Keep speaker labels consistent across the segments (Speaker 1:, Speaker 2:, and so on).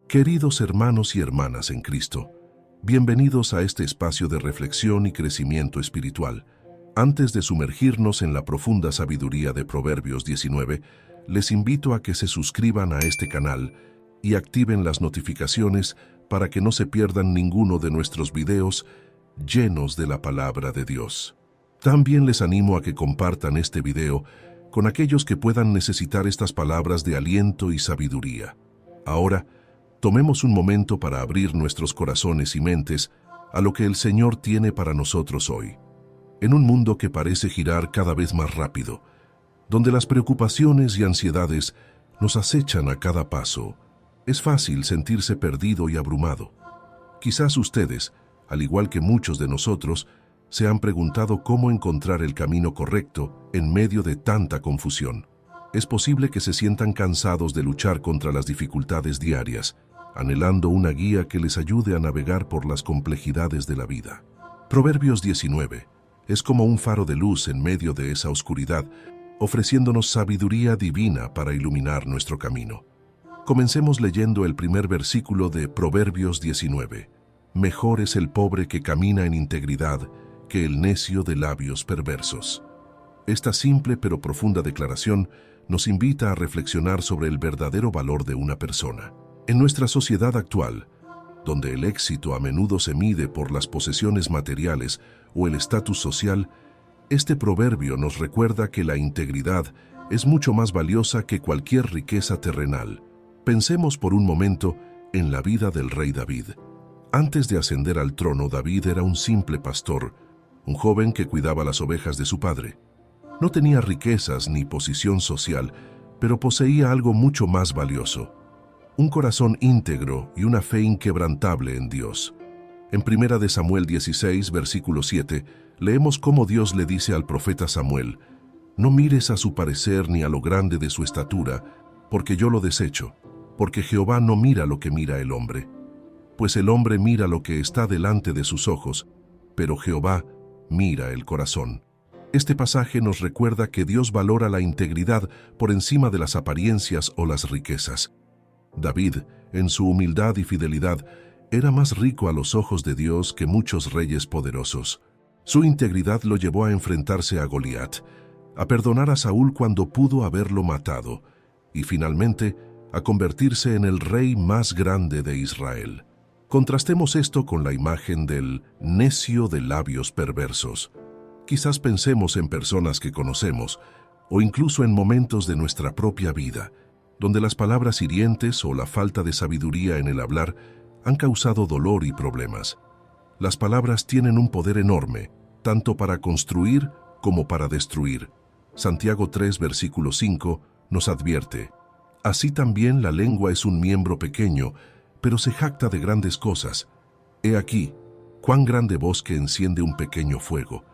Speaker 1: Queridos hermanos y hermanas en Cristo, bienvenidos a este espacio de reflexión y crecimiento espiritual. Antes de sumergirnos en la profunda sabiduría de Proverbios 19, les invito a que se suscriban a este canal y activen las notificaciones para que no se pierdan ninguno de nuestros videos llenos de la palabra de Dios. También les animo a que compartan este video con aquellos que puedan necesitar estas palabras de aliento y sabiduría. Ahora, tomemos un momento para abrir nuestros corazones y mentes a lo que el Señor tiene para nosotros hoy. En un mundo que parece girar cada vez más rápido, donde las preocupaciones y ansiedades nos acechan a cada paso, es fácil sentirse perdido y abrumado. Quizás ustedes, al igual que muchos de nosotros, se han preguntado cómo encontrar el camino correcto en medio de tanta confusión. Es posible que se sientan cansados de luchar contra las dificultades diarias, anhelando una guía que les ayude a navegar por las complejidades de la vida. Proverbios 19 es como un faro de luz en medio de esa oscuridad, ofreciéndonos sabiduría divina para iluminar nuestro camino. Comencemos leyendo el primer versículo de Proverbios 19. Mejor es el pobre que camina en integridad que el necio de labios perversos. Esta simple pero profunda declaración nos invita a reflexionar sobre el verdadero valor de una persona. En nuestra sociedad actual, donde el éxito a menudo se mide por las posesiones materiales o el estatus social, este proverbio nos recuerda que la integridad es mucho más valiosa que cualquier riqueza terrenal. Pensemos por un momento en la vida del rey David. Antes de ascender al trono, David era un simple pastor, un joven que cuidaba las ovejas de su padre. No tenía riquezas ni posición social, pero poseía algo mucho más valioso: un corazón íntegro y una fe inquebrantable en Dios. En 1 Samuel 16, versículo 7, leemos cómo Dios le dice al profeta Samuel: «No mires a su parecer ni a lo grande de su estatura, porque yo lo desecho, porque Jehová no mira lo que mira el hombre. Pues el hombre mira lo que está delante de sus ojos, pero Jehová mira el corazón». Este pasaje nos recuerda que Dios valora la integridad por encima de las apariencias o las riquezas. David, en su humildad y fidelidad, era más rico a los ojos de Dios que muchos reyes poderosos. Su integridad lo llevó a enfrentarse a Goliat, a perdonar a Saúl cuando pudo haberlo matado, y finalmente a convertirse en el rey más grande de Israel. Contrastemos esto con la imagen del necio de labios perversos. Quizás pensemos en personas que conocemos, o incluso en momentos de nuestra propia vida, donde las palabras hirientes o la falta de sabiduría en el hablar han causado dolor y problemas. Las palabras tienen un poder enorme, tanto para construir como para destruir. Santiago 3, versículo 5, nos advierte: «Así también la lengua es un miembro pequeño, pero se jacta de grandes cosas. He aquí, cuán grande bosque enciende un pequeño fuego».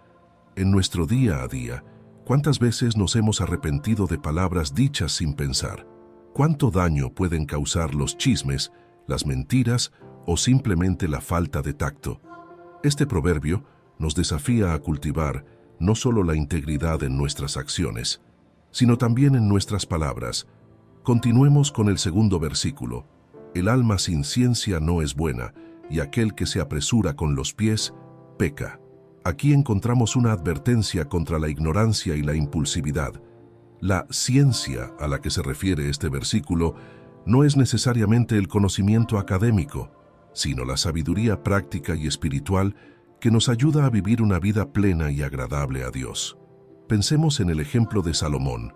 Speaker 1: En nuestro día a día, ¿cuántas veces nos hemos arrepentido de palabras dichas sin pensar? ¿Cuánto daño pueden causar los chismes, las mentiras o simplemente la falta de tacto? Este proverbio nos desafía a cultivar no solo la integridad en nuestras acciones, sino también en nuestras palabras. Continuemos con el segundo versículo. El alma sin ciencia no es buena, y aquel que se apresura con los pies, peca. Aquí encontramos una advertencia contra la ignorancia y la impulsividad. La ciencia a la que se refiere este versículo no es necesariamente el conocimiento académico, sino la sabiduría práctica y espiritual que nos ayuda a vivir una vida plena y agradable a Dios. Pensemos en el ejemplo de Salomón,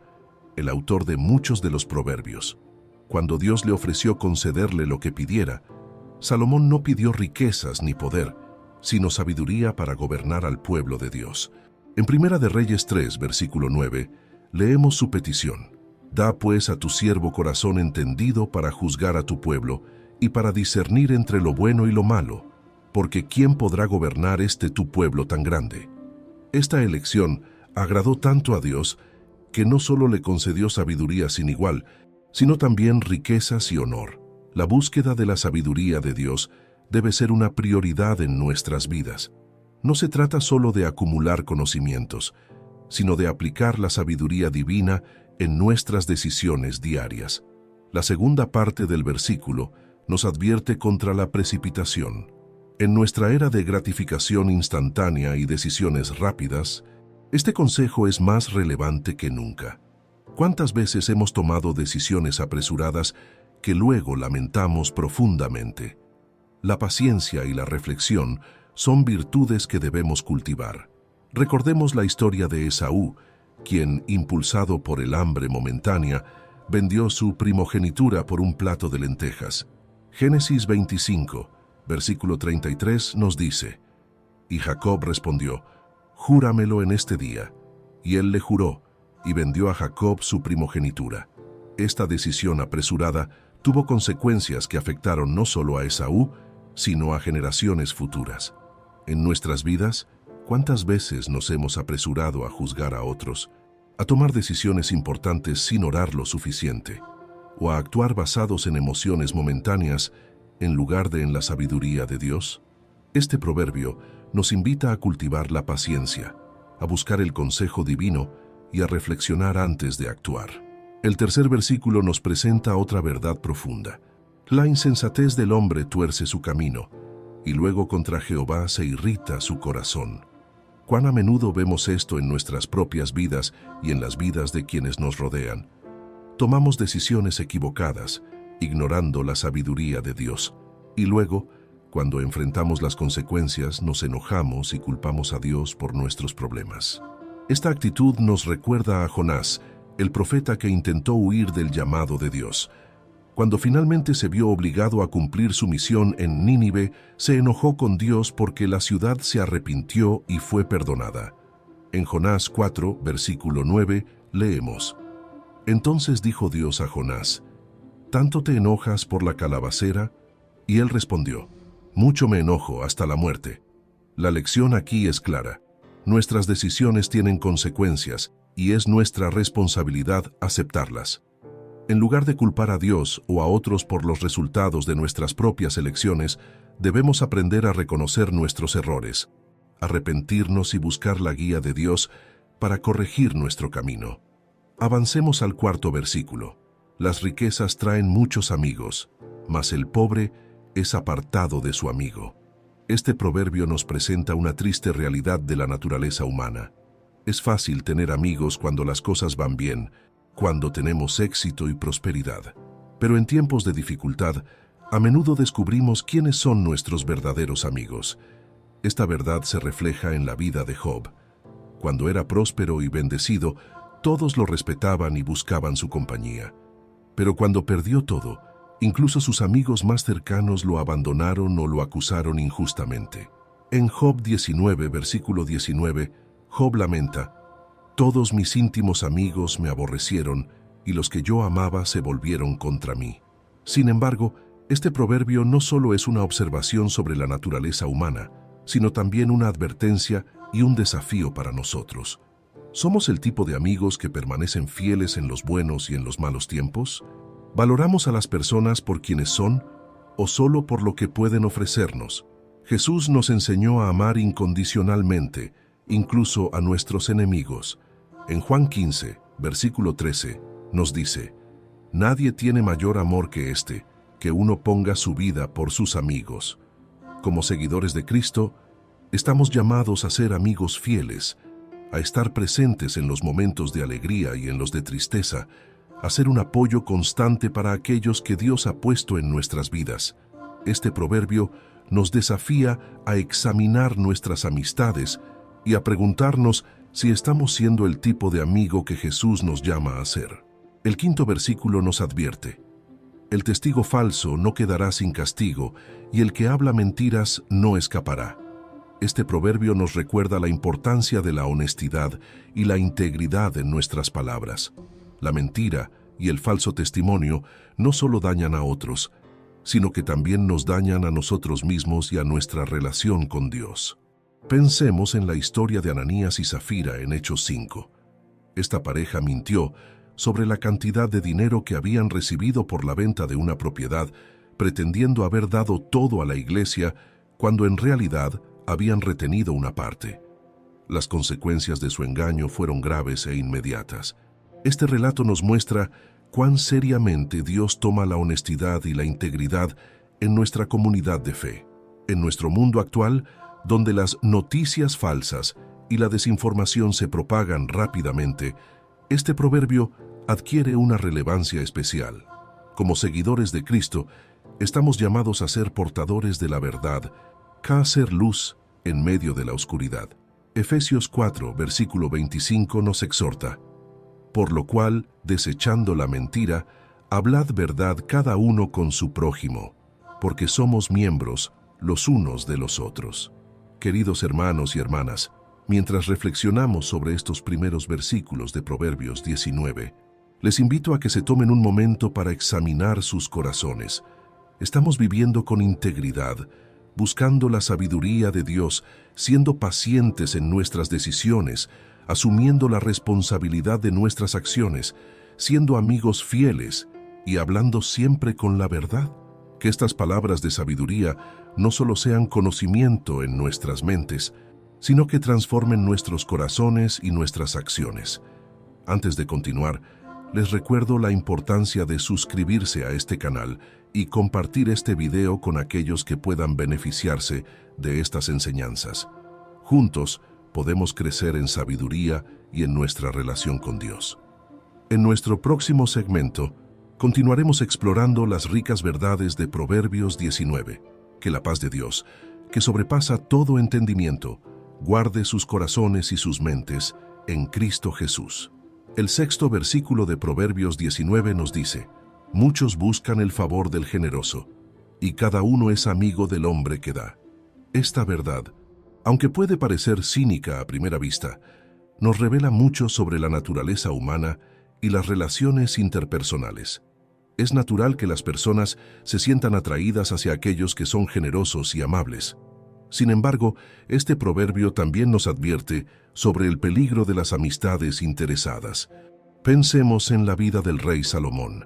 Speaker 1: el autor de muchos de los proverbios. Cuando Dios le ofreció concederle lo que pidiera, Salomón no pidió riquezas ni poder, sino sabiduría para gobernar al pueblo de Dios. En 1 Reyes 3, versículo 9, leemos su petición: «Da pues a tu siervo corazón entendido para juzgar a tu pueblo y para discernir entre lo bueno y lo malo, porque ¿quién podrá gobernar tu pueblo tan grande?». Esta elección agradó tanto a Dios que no solo le concedió sabiduría sin igual, sino también riquezas y honor. La búsqueda de la sabiduría de Dios debe ser una prioridad en nuestras vidas. No se trata solo de acumular conocimientos, sino de aplicar la sabiduría divina en nuestras decisiones diarias. La segunda parte del versículo nos advierte contra la precipitación. En nuestra era de gratificación instantánea y decisiones rápidas, este consejo es más relevante que nunca. ¿Cuántas veces hemos tomado decisiones apresuradas que luego lamentamos profundamente? La paciencia y la reflexión son virtudes que debemos cultivar. Recordemos la historia de Esaú, quien, impulsado por el hambre momentánea, vendió su primogenitura por un plato de lentejas. Génesis 25, versículo 33 nos dice: Y Jacob respondió: Júramelo en este día. Y él le juró, y vendió a Jacob su primogenitura. Esta decisión apresurada tuvo consecuencias que afectaron no solo a Esaú, sino a generaciones futuras. En nuestras vidas, ¿cuántas veces nos hemos apresurado a juzgar a otros, a tomar decisiones importantes sin orar lo suficiente, o a actuar basados en emociones momentáneas en lugar de en la sabiduría de Dios? Este proverbio nos invita a cultivar la paciencia, a buscar el consejo divino y a reflexionar antes de actuar. El tercer versículo nos presenta otra verdad profunda. La insensatez del hombre tuerce su camino, y luego contra Jehová se irrita su corazón. ¿Cuán a menudo vemos esto en nuestras propias vidas y en las vidas de quienes nos rodean? Tomamos decisiones equivocadas, ignorando la sabiduría de Dios, y luego, cuando enfrentamos las consecuencias, nos enojamos y culpamos a Dios por nuestros problemas. Esta actitud nos recuerda a Jonás, el profeta que intentó huir del llamado de Dios. Cuando finalmente se vio obligado a cumplir su misión en Nínive, se enojó con Dios porque la ciudad se arrepintió y fue perdonada. En Jonás 4, versículo 9, leemos: Entonces dijo Dios a Jonás: ¿Tanto te enojas por la calabacera? Y él respondió: Mucho me enojo hasta la muerte. La lección aquí es clara. Nuestras decisiones tienen consecuencias y es nuestra responsabilidad aceptarlas. En lugar de culpar a Dios o a otros por los resultados de nuestras propias elecciones, debemos aprender a reconocer nuestros errores, arrepentirnos y buscar la guía de Dios para corregir nuestro camino. Avancemos al cuarto versículo. Las riquezas traen muchos amigos, mas el pobre es apartado de su amigo. Este proverbio nos presenta una triste realidad de la naturaleza humana. Es fácil tener amigos cuando las cosas van bien, cuando tenemos éxito y prosperidad. Pero en tiempos de dificultad, a menudo descubrimos quiénes son nuestros verdaderos amigos. Esta verdad se refleja en la vida de Job. Cuando era próspero y bendecido, todos lo respetaban y buscaban su compañía. Pero cuando perdió todo, incluso sus amigos más cercanos lo abandonaron o lo acusaron injustamente. En Job 19, versículo 19, Job lamenta: Todos mis íntimos amigos me aborrecieron, y los que yo amaba se volvieron contra mí. Sin embargo, este proverbio no solo es una observación sobre la naturaleza humana, sino también una advertencia y un desafío para nosotros. ¿Somos el tipo de amigos que permanecen fieles en los buenos y en los malos tiempos? ¿Valoramos a las personas por quienes son o solo por lo que pueden ofrecernos? Jesús nos enseñó a amar incondicionalmente, incluso a nuestros enemigos. En Juan 15, versículo 13, nos dice: Nadie tiene mayor amor que este, que uno ponga su vida por sus amigos. Como seguidores de Cristo, estamos llamados a ser amigos fieles, a estar presentes en los momentos de alegría y en los de tristeza, a ser un apoyo constante para aquellos que Dios ha puesto en nuestras vidas. Este proverbio nos desafía a examinar nuestras amistades y a preguntarnos si estamos siendo el tipo de amigo que Jesús nos llama a ser. El quinto versículo nos advierte: El testigo falso no quedará sin castigo, y el que habla mentiras no escapará. Este proverbio nos recuerda la importancia de la honestidad y la integridad en nuestras palabras. La mentira y el falso testimonio no solo dañan a otros, sino que también nos dañan a nosotros mismos y a nuestra relación con Dios. Pensemos en la historia de Ananías y Zafira en Hechos 5. Esta pareja mintió sobre la cantidad de dinero que habían recibido por la venta de una propiedad, pretendiendo haber dado todo a la iglesia, cuando en realidad habían retenido una parte. Las consecuencias de su engaño fueron graves e inmediatas. Este relato nos muestra cuán seriamente Dios toma la honestidad y la integridad en nuestra comunidad de fe. En nuestro mundo actual, donde las noticias falsas y la desinformación se propagan rápidamente, este proverbio adquiere una relevancia especial. Como seguidores de Cristo, estamos llamados a ser portadores de la verdad, a ser luz en medio de la oscuridad. Efesios 4, versículo 25 nos exhorta: por lo cual, desechando la mentira, hablad verdad cada uno con su prójimo, porque somos miembros los unos de los otros. Queridos hermanos y hermanas, mientras reflexionamos sobre estos primeros versículos de Proverbios 19, les invito a que se tomen un momento para examinar sus corazones. ¿Estamos viviendo con integridad, buscando la sabiduría de Dios, siendo pacientes en nuestras decisiones, asumiendo la responsabilidad de nuestras acciones, siendo amigos fieles y hablando siempre con la verdad? Que estas palabras de sabiduría no solo sean conocimiento en nuestras mentes, sino que transformen nuestros corazones y nuestras acciones. Antes de continuar, les recuerdo la importancia de suscribirse a este canal y compartir este video con aquellos que puedan beneficiarse de estas enseñanzas. Juntos podemos crecer en sabiduría y en nuestra relación con Dios. En nuestro próximo segmento, continuaremos explorando las ricas verdades de Proverbios 19. Que la paz de Dios, que sobrepasa todo entendimiento, guarde sus corazones y sus mentes en Cristo Jesús. El sexto versículo de Proverbios 19 nos dice: muchos buscan el favor del generoso, y cada uno es amigo del hombre que da. Esta verdad, aunque puede parecer cínica a primera vista, nos revela mucho sobre la naturaleza humana y las relaciones interpersonales. Es natural que las personas se sientan atraídas hacia aquellos que son generosos y amables. Sin embargo, este proverbio también nos advierte sobre el peligro de las amistades interesadas. Pensemos en la vida del rey Salomón.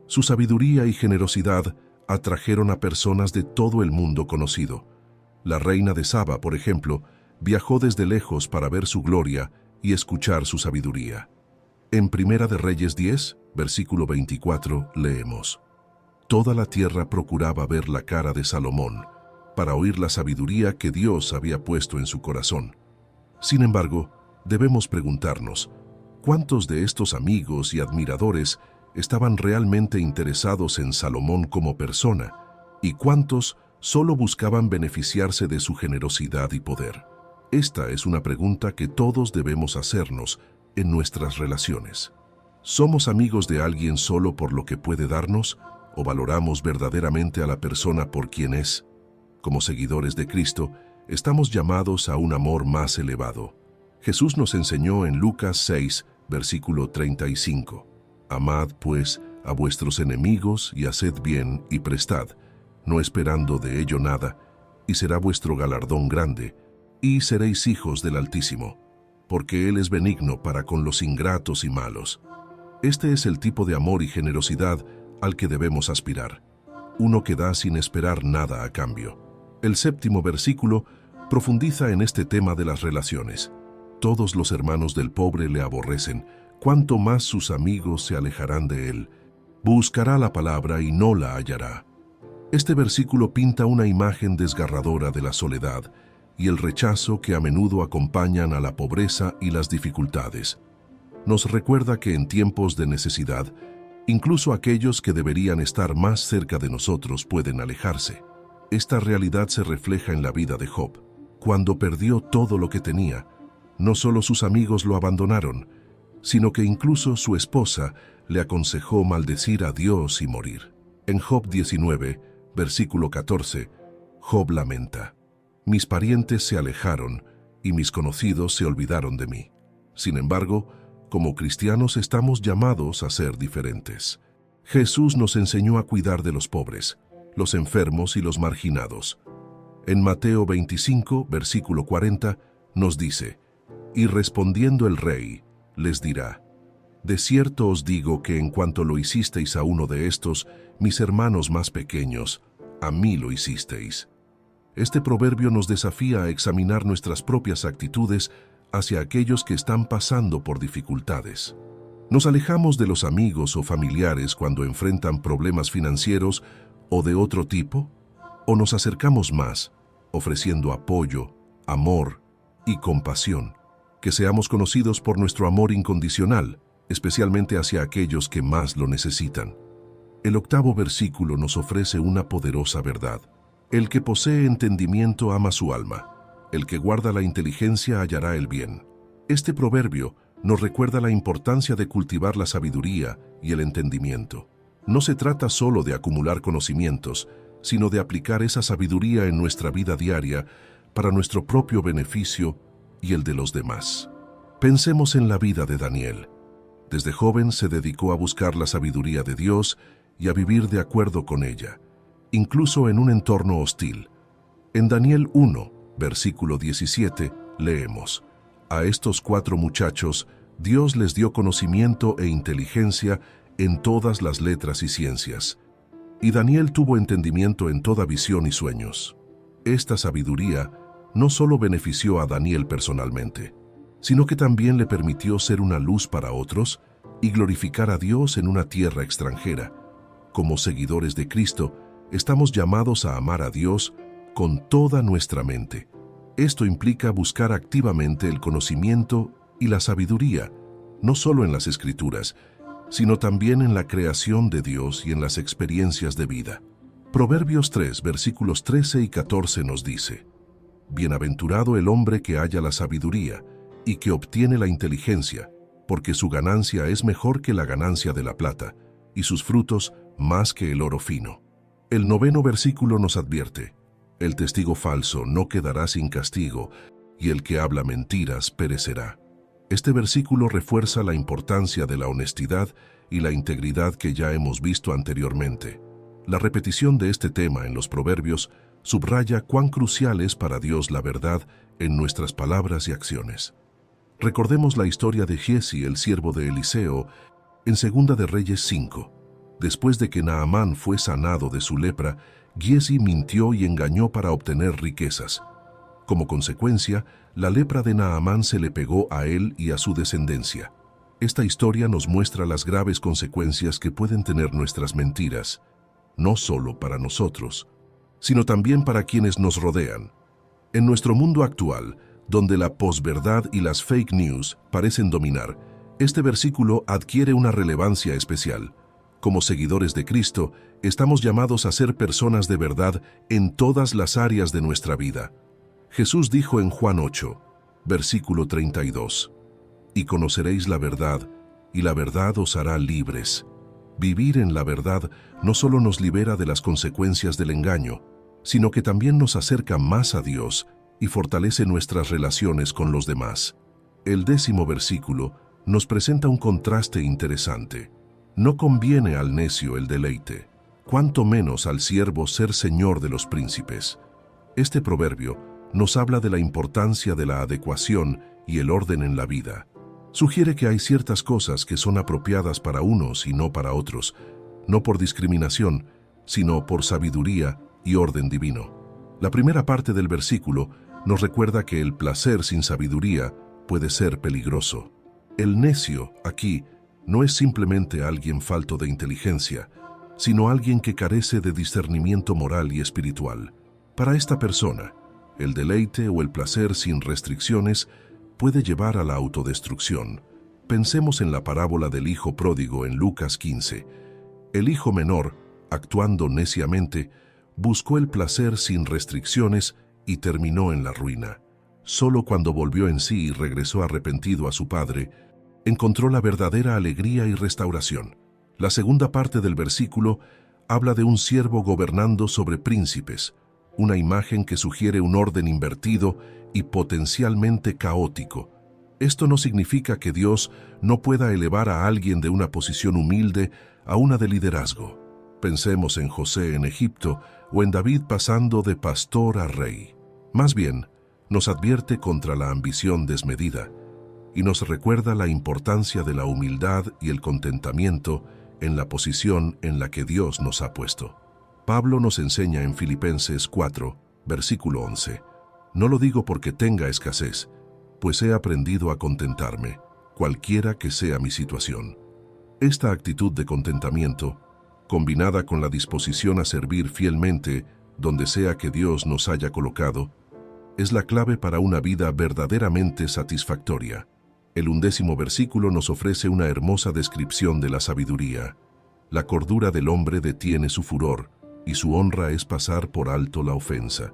Speaker 1: Su sabiduría y generosidad atrajeron a personas de todo el mundo conocido. La reina de Saba, por ejemplo, viajó desde lejos para ver su gloria y escuchar su sabiduría. En Primera de Reyes 10, versículo 24, leemos: toda la tierra procuraba ver la cara de Salomón, para oír la sabiduría que Dios había puesto en su corazón. Sin embargo, debemos preguntarnos, ¿cuántos de estos amigos y admiradores estaban realmente interesados en Salomón como persona? ¿Y cuántos solo buscaban beneficiarse de su generosidad y poder? Esta es una pregunta que todos debemos hacernos en nuestras relaciones. ¿Somos amigos de alguien solo por lo que puede darnos, o valoramos verdaderamente a la persona por quien es? Como seguidores de Cristo, estamos llamados a un amor más elevado. Jesús nos enseñó en Lucas 6, versículo 35: amad, pues, a vuestros enemigos y haced bien y prestad, no esperando de ello nada, y será vuestro galardón grande, y seréis hijos del Altísimo, porque Él es benigno para con los ingratos y malos. Este es el tipo de amor y generosidad al que debemos aspirar, uno que da sin esperar nada a cambio. El séptimo versículo profundiza en este tema de las relaciones. Todos los hermanos del pobre le aborrecen, cuanto más sus amigos se alejarán de él. Buscará la palabra y no la hallará. Este versículo pinta una imagen desgarradora de la soledad y el rechazo que a menudo acompañan a la pobreza y las dificultades. Nos recuerda que en tiempos de necesidad, incluso aquellos que deberían estar más cerca de nosotros pueden alejarse. Esta realidad se refleja en la vida de Job. Cuando perdió todo lo que tenía, no solo sus amigos lo abandonaron, sino que incluso su esposa le aconsejó maldecir a Dios y morir. En Job 19, versículo 14, Job lamenta: mis parientes se alejaron y mis conocidos se olvidaron de mí. Sin embargo, como cristianos estamos llamados a ser diferentes. Jesús nos enseñó a cuidar de los pobres, los enfermos y los marginados. En Mateo 25, versículo 40, nos dice: y respondiendo el rey, les dirá: de cierto os digo que en cuanto lo hicisteis a uno de estos, mis hermanos más pequeños, a mí lo hicisteis. Este proverbio nos desafía a examinar nuestras propias actitudes hacia aquellos que están pasando por dificultades. Nos alejamos de los amigos o familiares cuando enfrentan problemas financieros o de otro tipo. ¿O nos acercamos más, ofreciendo apoyo, amor y compasión? Que seamos conocidos por nuestro amor incondicional, especialmente hacia aquellos que más lo necesitan. El 8º versículo nos ofrece una poderosa verdad. El que posee entendimiento ama su alma. El que guarda la inteligencia hallará el bien. Este proverbio nos recuerda la importancia de cultivar la sabiduría y el entendimiento. No se trata solo de acumular conocimientos, sino de aplicar esa sabiduría en nuestra vida diaria para nuestro propio beneficio y el de los demás. Pensemos en la vida de Daniel. Desde joven se dedicó a buscar la sabiduría de Dios y a vivir de acuerdo con ella, incluso en un entorno hostil. En Daniel 1, versículo 17, leemos: A estos 4 muchachos Dios les dio conocimiento e inteligencia en todas las letras y ciencias. Y Daniel tuvo entendimiento en toda visión y sueños. Esta sabiduría no solo benefició a Daniel personalmente, sino que también le permitió ser una luz para otros y glorificar a Dios en una tierra extranjera. Como seguidores de Cristo, estamos llamados a amar a Dios con toda nuestra mente. Esto implica buscar activamente el conocimiento y la sabiduría, no solo en las Escrituras, sino también en la creación de Dios y en las experiencias de vida. Proverbios 3, versículos 13 y 14 nos dice: Bienaventurado el hombre que halla la sabiduría y que obtiene la inteligencia, porque su ganancia es mejor que la ganancia de la plata, y sus frutos más que el oro fino. El 9º versículo nos advierte: El testigo falso no quedará sin castigo, y el que habla mentiras perecerá. Este versículo refuerza la importancia de la honestidad y la integridad que ya hemos visto anteriormente. La repetición de este tema en los Proverbios subraya cuán crucial es para Dios la verdad en nuestras palabras y acciones. Recordemos la historia de Giezi, el siervo de Eliseo, en 2 de Reyes 5. Después de que Naamán fue sanado de su lepra, Giezi mintió y engañó para obtener riquezas. Como consecuencia, la lepra de Naamán se le pegó a él y a su descendencia. Esta historia nos muestra las graves consecuencias que pueden tener nuestras mentiras, no solo para nosotros, sino también para quienes nos rodean. En nuestro mundo actual, donde la posverdad y las fake news parecen dominar, este versículo adquiere una relevancia especial. Como seguidores de Cristo, estamos llamados a ser personas de verdad en todas las áreas de nuestra vida. Jesús dijo en Juan 8, versículo 32, Y conoceréis la verdad, y la verdad os hará libres. Vivir en la verdad no solo nos libera de las consecuencias del engaño, sino que también nos acerca más a Dios y fortalece nuestras relaciones con los demás. El 10º versículo nos presenta un contraste interesante. No conviene al necio el deleite, cuanto menos al siervo ser señor de los príncipes. Este proverbio nos habla de la importancia de la adecuación y el orden en la vida. Sugiere que hay ciertas cosas que son apropiadas para unos y no para otros, no por discriminación, sino por sabiduría y orden divino. La primera parte del versículo nos recuerda que el placer sin sabiduría puede ser peligroso. El necio, aquí, no es simplemente alguien falto de inteligencia, sino alguien que carece de discernimiento moral y espiritual. Para esta persona, el deleite o el placer sin restricciones puede llevar a la autodestrucción. Pensemos en la parábola del hijo pródigo en Lucas 15. El hijo menor, actuando neciamente, buscó el placer sin restricciones y terminó en la ruina. Solo cuando volvió en sí y regresó arrepentido a su padre, encontró la verdadera alegría y restauración. La segunda parte del versículo habla de un siervo gobernando sobre príncipes, una imagen que sugiere un orden invertido y potencialmente caótico. Esto no significa que Dios no pueda elevar a alguien de una posición humilde a una de liderazgo. Pensemos en José en Egipto o en David pasando de pastor a rey. Más bien, nos advierte contra la ambición desmedida y nos recuerda la importancia de la humildad y el contentamiento en la posición en la que Dios nos ha puesto. Pablo nos enseña en Filipenses 4, versículo 11, No lo digo porque tenga escasez, pues he aprendido a contentarme, cualquiera que sea mi situación. Esta actitud de contentamiento, combinada con la disposición a servir fielmente, donde sea que Dios nos haya colocado, es la clave para una vida verdaderamente satisfactoria. El 11º versículo nos ofrece una hermosa descripción de la sabiduría. La cordura del hombre detiene su furor, y su honra es pasar por alto la ofensa.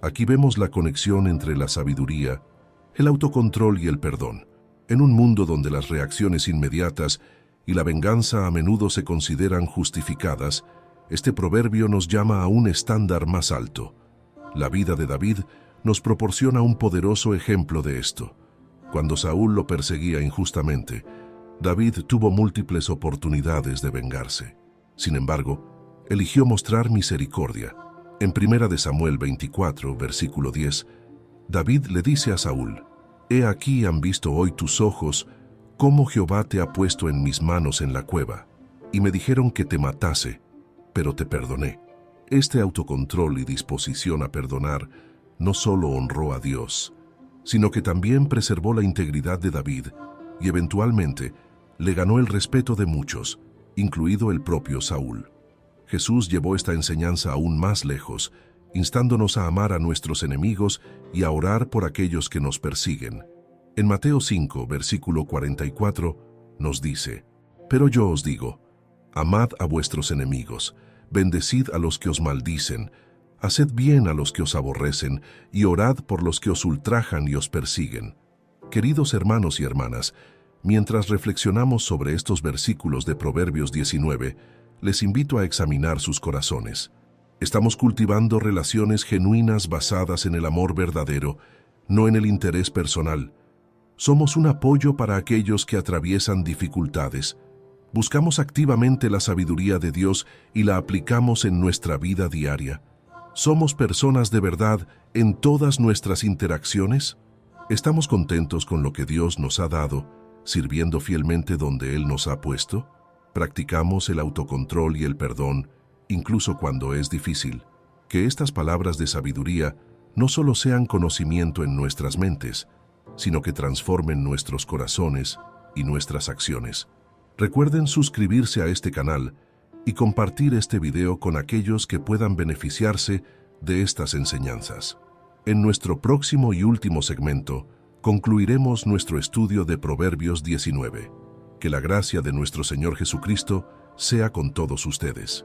Speaker 1: Aquí vemos la conexión entre la sabiduría, el autocontrol y el perdón. En un mundo donde las reacciones inmediatas y la venganza a menudo se consideran justificadas, este proverbio nos llama a un estándar más alto. La vida de David nos proporciona un poderoso ejemplo de esto. Cuando Saúl lo perseguía injustamente, David tuvo múltiples oportunidades de vengarse. Sin embargo, eligió mostrar misericordia. En 1 Samuel 24, versículo 10, David le dice a Saúl: «He aquí han visto hoy tus ojos cómo Jehová te ha puesto en mis manos en la cueva, y me dijeron que te matase, pero te perdoné». Este autocontrol y disposición a perdonar no solo honró a Dios, sino que también preservó la integridad de David y eventualmente le ganó el respeto de muchos, incluido el propio Saúl. Jesús llevó esta enseñanza aún más lejos, instándonos a amar a nuestros enemigos y a orar por aquellos que nos persiguen. En Mateo 5, versículo 44, nos dice: «Pero yo os digo, amad a vuestros enemigos, bendecid a los que os maldicen, haced bien a los que os aborrecen, y orad por los que os ultrajan y os persiguen». Queridos hermanos y hermanas, mientras reflexionamos sobre estos versículos de Proverbios 19, les invito a examinar sus corazones. ¿Estamos cultivando relaciones genuinas basadas en el amor verdadero, no en el interés personal? ¿Somos un apoyo para aquellos que atraviesan dificultades? ¿Buscamos activamente la sabiduría de Dios y la aplicamos en nuestra vida diaria? ¿Somos personas de verdad en todas nuestras interacciones? ¿Estamos contentos con lo que Dios nos ha dado, sirviendo fielmente donde Él nos ha puesto? ¿Practicamos el autocontrol y el perdón, incluso cuando es difícil? Que estas palabras de sabiduría no solo sean conocimiento en nuestras mentes, sino que transformen nuestros corazones y nuestras acciones. Recuerden suscribirse a este canal y compartir este video con aquellos que puedan beneficiarse de estas enseñanzas. En nuestro próximo y último segmento, concluiremos nuestro estudio de Proverbios 19. Que la gracia de nuestro Señor Jesucristo sea con todos ustedes.